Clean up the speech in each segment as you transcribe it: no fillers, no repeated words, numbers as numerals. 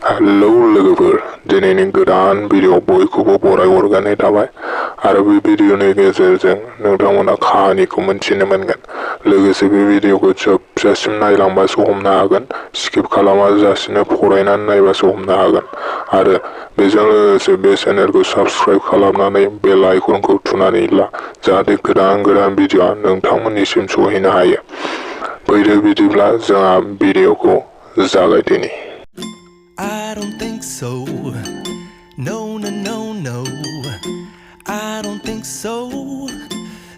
Hello Lwgwpwr, दिनैनि गोदान video बयखौबो बरायहरनाय थाबाय आरो बे भिडिअनि गेजेरजों नोंथांमोना खाहानिखौ मोनथिनो मोनगोन। लोगोसे बे भिडिअखौ जोबजासिम नायलांबासो हमनो हागोन, स्किप खालामाजासिनो फरायनानै नायबासो हमनो हागोन आरो बेजों लोगोसे बे चेनेलखौ साबस्क्राइब खालामनानै बेल आइकनखौ थुनानै ला जाहाथे गोदान भिडिअआ नोंथांमोननिसिम सहैनो हायो। फैदो बिदिब्ला जोंहा भिडिअखौ जागायदिनि। I don't think so. No, no, no, no. I don't think so.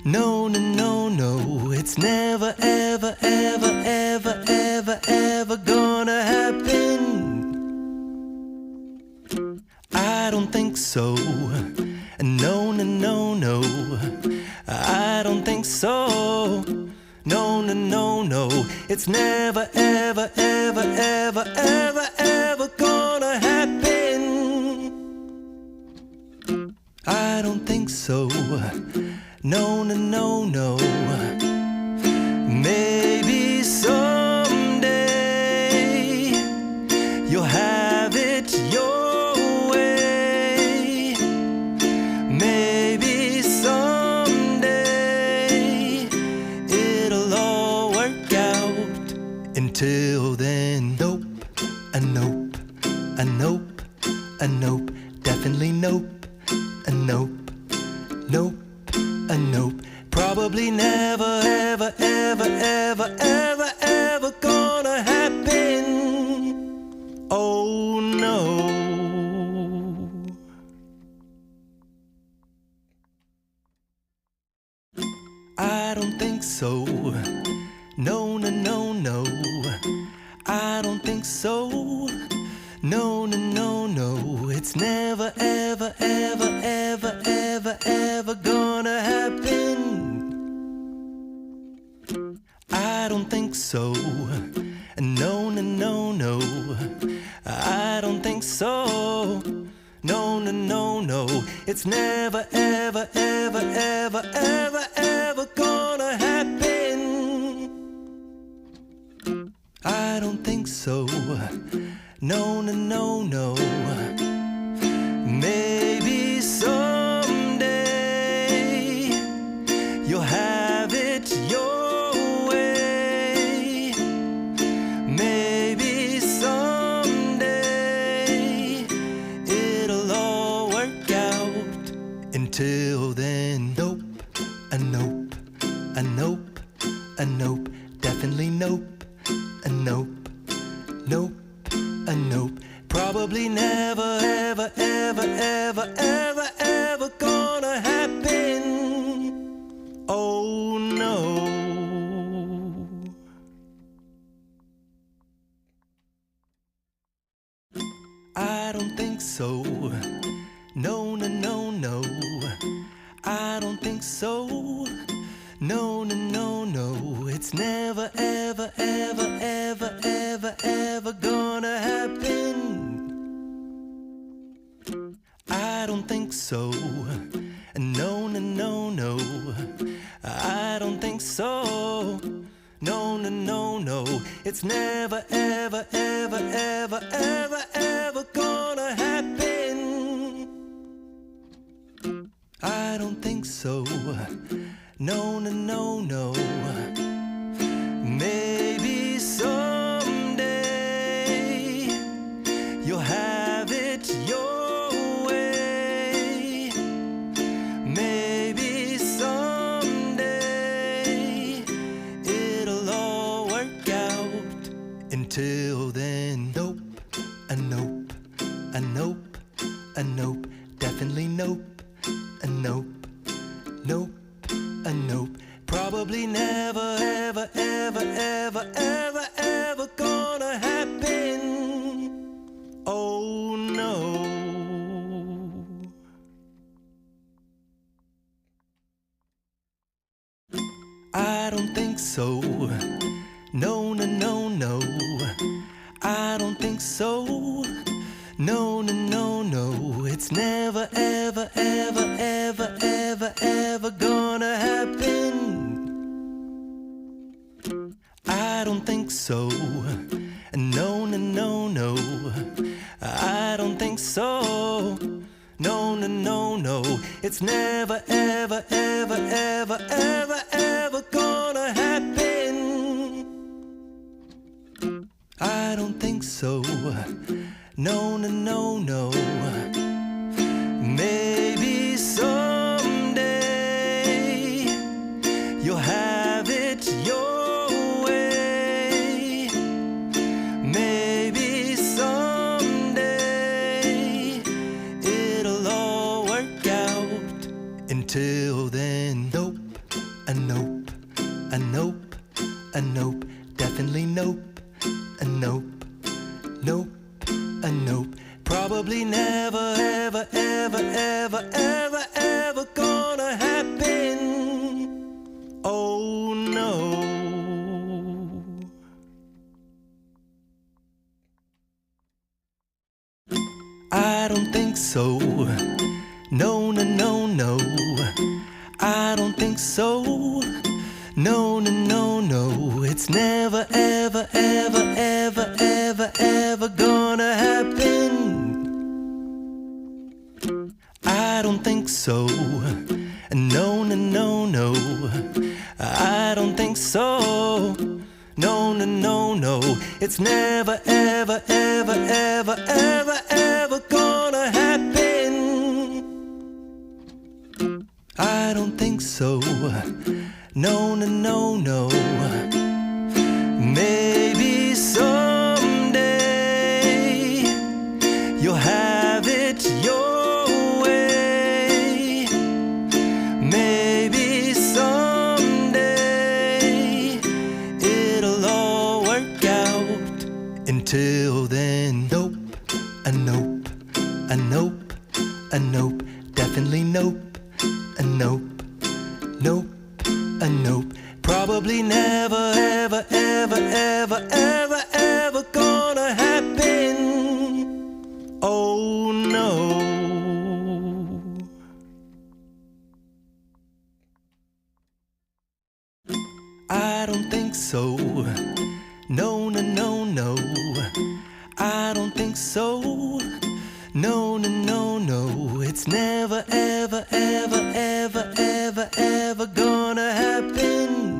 No, no, no, no. It's never, ever, ever, ever, ever, ever gonna happen. I don't think so. No, no, no, no. I don't think so. No, no, no, no. It's never, ever, ever, ever, ever, ever gonna happen. I don't think so. No, no, no, no. Maybe someday you'll have it your way. Maybe someday it'll all work out. Until then, nope, a nope, a nope, a nope, definitely nope, a nope, nope, a nope. Probably never, ever, ever, ever, ever, ever gonna happen. Oh no. I don't think so. No, no, no, no. I don't think so. No, no, no, no. It's never, ever, ever, ever, ever, ever gonna happen. I don't think so. No, no, no, no. I don't think so. No, no, no, no. It's never, ever, ever, ever, ever, ever gonna happen. I don't think so. No, no, no, no. Maybe someday you'll have it your way. Maybe someday it'll all work out. Until then, nope, a nope, a nope, a nope, definitely nope, a nope, nope, a nope. Probably never, ever, ever, ever, ever, ever gonna happen. Oh no. I don't think so. No, no, no, no. I don't think so. No, no, no, no. It's never, ever, ever, ever, ever, ever gonna happen. I don't think so. No, no, no, no. I don't think so. No, no, no, no. It's never, ever, ever, ever, ever, ever gonna happen. I don't think so. No, no, no, no. Maybe someday you'll have it your way. Maybe someday it'll all work out. Until then, nope, a nope, a nope, a nope, definitely nope, a nope, nope, a nope. Probably never, ever, ever, ever, ever, ever gonna happen. Oh no. I don't think so. No, no, no, no. I don't think so. No, no, no, no. It's never, ever, ever, ever, ever, ever gonna happen. I don't think so. No, no, no, no. so. No, no, no, no, it's never, ever, ever, ever, ever, ever gonna happen. I don't think so. No, no, no, no. Maybe someday you'll have it your way. Maybe someday it'll all work out. Until then, nope, a nope, a nope, a nope, definitely nope, a nope, nope, a nope. Probably never, ever, ever, ever, ever, ever gonna happen. Oh no. I don't think so. No, no, no, no. I don't think so. No, no, no, no. It's never, ever, ever, ever, ever, ever gonna happen. I don't think so. No, no, no, no. I don't think so. No, no, no, no. It's never, ever, ever, ever, ever, ever gonna happen. I don't think so. No, no, no, no. Maybe someday you'll have it your way. Maybe someday it'll all work out. Until then, nope, a nope, a nope, a nope, definitely nope, a nope, nope, a nope. Probably never, ever, ever, ever, ever, ever gonna happen. Oh no. I don't think so. No, no, no, no. I don't think so. No, no, no, no. It's never, ever, ever, ever, ever, ever gonna happen.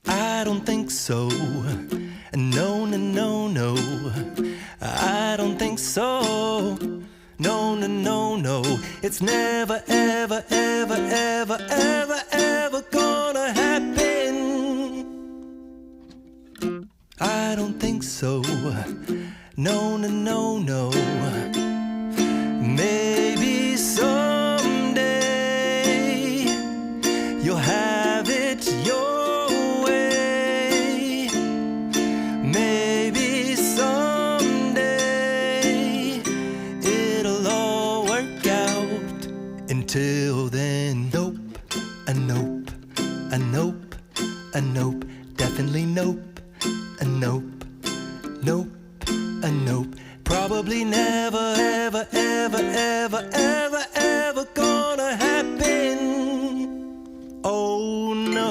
I don't think so. No, no, no, no. I don't think so. No, no, no, no. It's never, ever, ever, ever, ever, ever gonna happen. I don't think so. No, no, no, no. Maybe someday you'll have it your way. Maybe someday it'll all work out. Until then, nope, a nope, a nope, a nope, definitely nope, a nope, nope, a nope. Probably never, ever, ever, ever, ever, ever gonna happen. Oh no.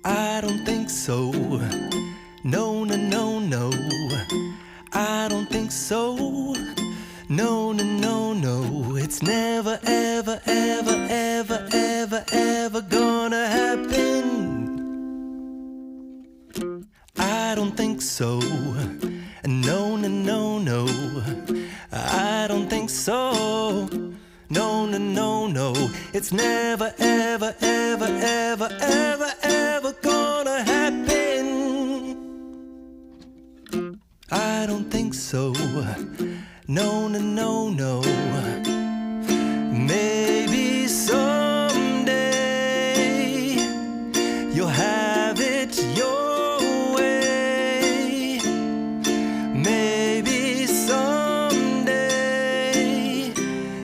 I don't think so. No, no, no, no. I don't think so. No, no, no, no. It's never, ever, ever, ever, ever, ever gonna happen. I don't think so. No, no, no, no. I don't think so. No, no, no, no. It's never, ever, ever, ever, ever, ever gonna happen. I don't think so. No, no, no, no. Maybe